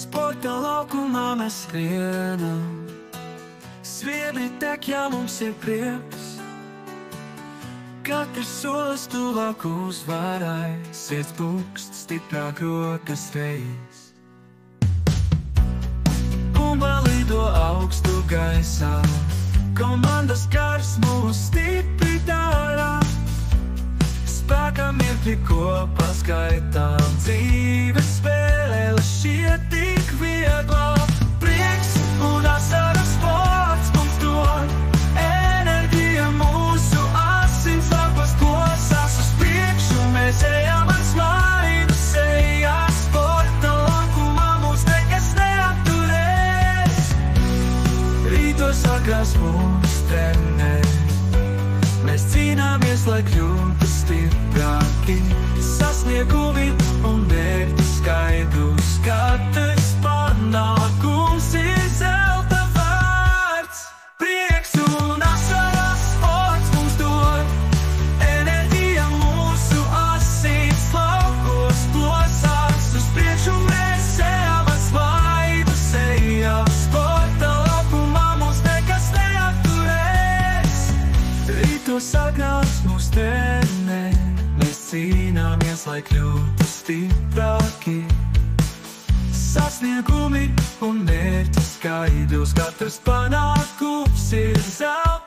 Sporta laukumā mēs skrienam, sviedri tek, ja mums ir prieks. Katrs solis tuvāk uzvarai, sirds pukst stiprāk rokas reiz. Bumba lido augstu gaisā, komandas kars mūs stipri dara. Spēkā mirkļi kopā skaitām, dzīves spēle šķiet tik viegla. Prieks un asaras sports mums dod, enerģija mūsu asins lapas plosās uz priekšu. Mēs ejam ar smaidu sejā, sporta laukumā mūs nekas neapturēs. Rītos agrās mūs trenē, mēs cīnāmies, lai kļūtu stiprāki. Sasniegumi un mērķi skaidrs, katrs panākums ir zelta vērts. Prieks un asaras sports mums dod, enerģija mūsu asins laukos plosās uz priekšu. Mēs ejam ar smaidu sejā, sporta laukumā mūs nekas neapturēs. Rītos agrās mūs trenē, mēs cīnāmies, lai kļūtu stiprāki. Sasniegumi un mērķi skaidrs, katrs panākums ir zelta